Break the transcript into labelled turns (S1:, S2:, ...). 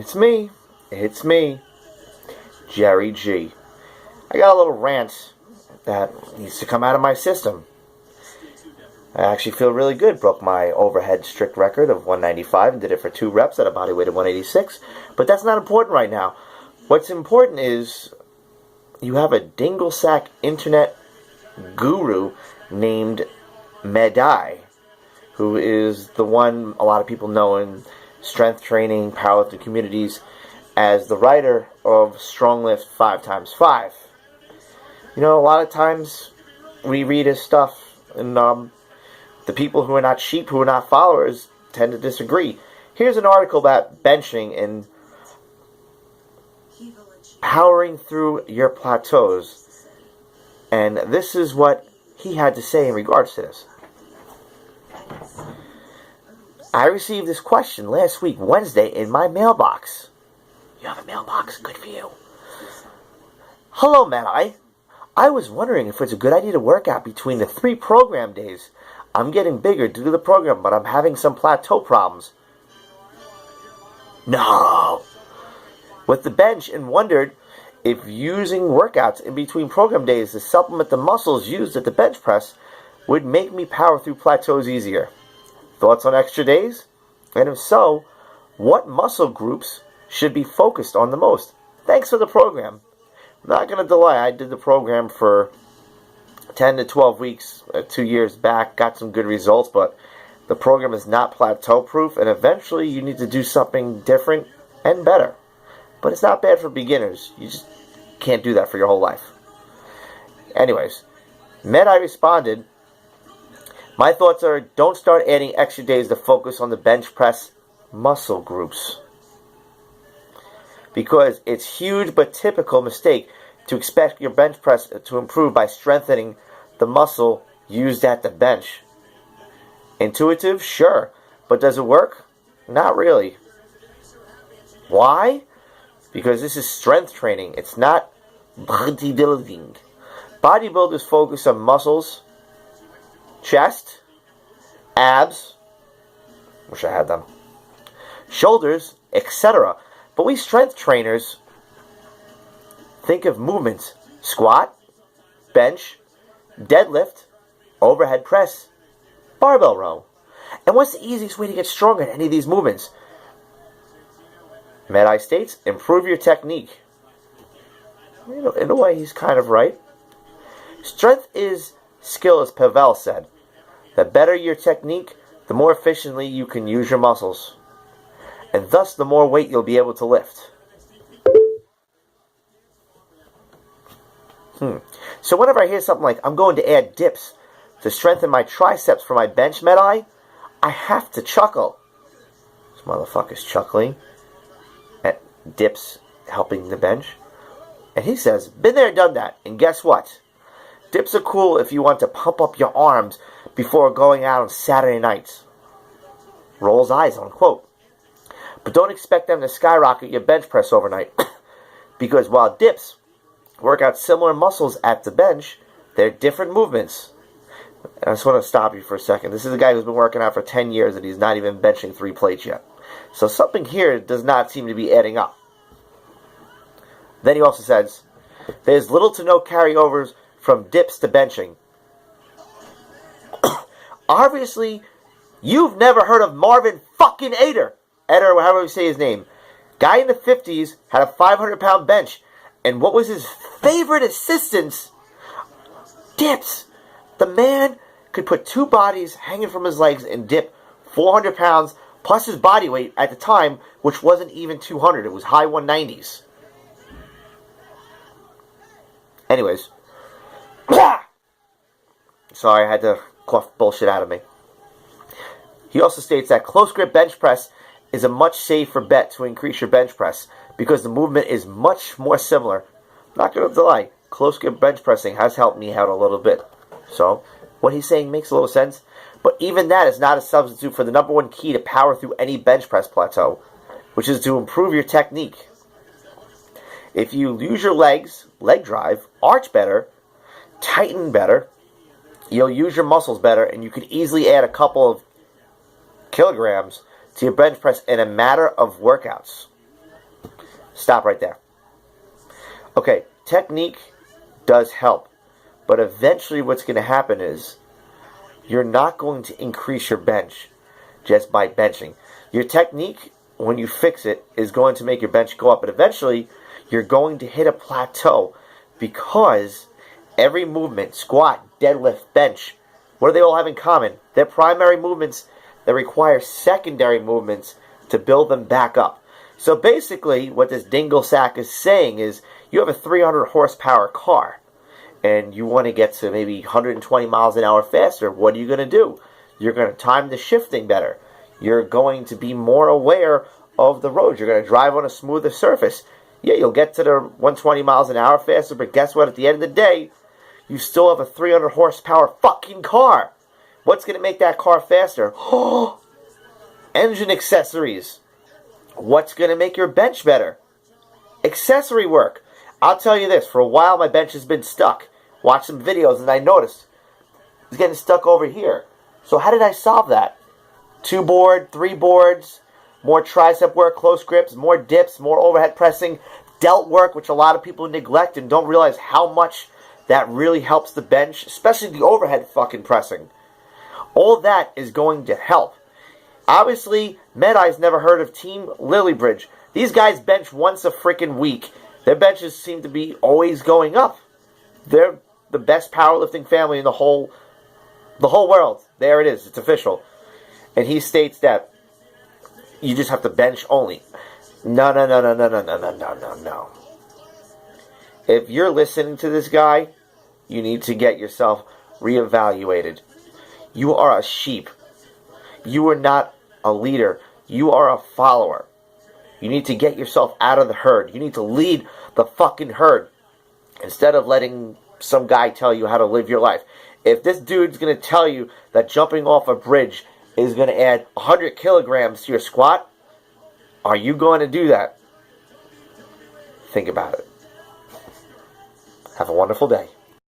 S1: It's me. It's me, Jerry G. I got a little rant that needs to come out of my system. I actually feel really good. Broke my overhead strict record of 195 and did it for 2 reps at a body weight of 186. But that's not important right now. What's important is you have a dingle sack internet guru named Medhi, who is the one a lot of people know in strength training, powerlifting communities as the writer of Stronglifts 5x5. You know, a lot of times we read his stuff and the people who are not sheep, who are not followers, tend to disagree. Here's an article about benching and powering through your plateaus. And this is what he had to say in regards to this. I received this question last week, Wednesday, in my mailbox. You have a mailbox? Good for you. Hello, Medhi. I was wondering if it's a good idea to work out between the 3 program days. I'm getting bigger due to the program, but I'm having some plateau problems. No. With the bench, and wondered if using workouts in between program days to supplement the muscles used at the bench press would make me power through plateaus easier. Thoughts on extra days? And if so, what muscle groups should be focused on the most? Thanks for the program. I'm not going to delay. I did the program for 10 to 12 weeks 2 years back, got some good results, but the program is not plateau proof, and eventually you need to do something different and better. But it's not bad for beginners. You just can't do that for your whole life. Anyways, Medhi responded, my thoughts are, don't start adding extra days to focus on the bench press muscle groups, because it's huge but typical mistake to expect your bench press to improve by strengthening the muscle used at the bench. Intuitive? Sure. But does it work? Not really. Why? Because this is strength training. It's not bodybuilding. Bodybuilders focus on muscles, chest, abs, wish I had them, shoulders, etc. But we strength trainers think of movements: squat, bench, deadlift, overhead press, barbell row. And what's the easiest way to get stronger at any of these movements? Medhi states, improve your technique. You know, in a way, he's kind of right. Strength is skill, as Pavel said. The better your technique, the more efficiently you can use your muscles, and thus the more weight you'll be able to lift. So whenever I hear something like, I'm going to add dips to strengthen my triceps for my bench, Medhi, I have to chuckle. This motherfucker's chuckling at dips helping the bench. And he says, been there, done that. And guess what? Dips are cool if you want to pump up your arms before going out on Saturday nights. Rolls eyes, unquote. But don't expect them to skyrocket your bench press overnight. Because while dips work out similar muscles at the bench, they're different movements. And I just want to stop you for a second. This is a guy who's been working out for 10 years and he's not even benching 3 plates yet. So something here does not seem to be adding up. Then he also says, there's little to no carryovers from dips to benching. Obviously, you've never heard of Marvin fucking Eder, however you say his name. Guy in the 50s had a 500-pound bench, and what was his favorite assistance? Dips. The man could put 2 bodies hanging from his legs and dip 400 pounds plus his body weight at the time, which wasn't even 200. It was high 190s. Anyways. Sorry, I had to cough bullshit out of me. He also states that close grip bench press is a much safer bet to increase your bench press because the movement is much more similar. Not going to lie, close grip bench pressing has helped me out a little bit. So, what he's saying makes a little sense, but even that is not a substitute for the number one key to power through any bench press plateau, which is to improve your technique. If you use your legs, leg drive, arch better, tighten better, you'll use your muscles better, and you can easily add a couple of kilograms to your bench press in a matter of workouts. Stop right there. Okay, technique does help. But eventually what's going to happen is you're not going to increase your bench just by benching. Your technique, when you fix it, is going to make your bench go up. But eventually, you're going to hit a plateau because every movement, squat, deadlift, bench, what do they all have in common? They're primary movements that require secondary movements to build them back up. So basically, what this dingle sack is saying is you have a 300 horsepower car and you want to get to maybe 120 miles an hour faster. What are you going to do? You're going to time the shifting better. You're going to be more aware of the road. You're going to drive on a smoother surface. Yeah, you'll get to the 120 miles an hour faster, but guess what? At the end of the day, you still have a 300 horsepower fucking car. What's going to make that car faster? Engine accessories. What's going to make your bench better? Accessory work. I'll tell you this. For a while, my bench has been stuck. Watched some videos, and I noticed it's getting stuck over here. So how did I solve that? 2 board, 3 boards, more tricep work, close grips, more dips, more overhead pressing, delt work, which a lot of people neglect and don't realize how much that really helps the bench, especially the overhead fucking pressing. All that is going to help. Obviously, Medhi's never heard of Team Lilybridge. These guys bench once a freaking week. Their benches seem to be always going up. They're the best powerlifting family in the whole world. There it is. It's official. And he states that you just have to bench only. No. If you're listening to this guy, you need to get yourself reevaluated. You are a sheep. You are not a leader. You are a follower. You need to get yourself out of the herd. You need to lead the fucking herd instead of letting some guy tell you how to live your life. If this dude's going to tell you that jumping off a bridge is going to add 100 kilograms to your squat, are you going to do that? Think about it. Have a wonderful day.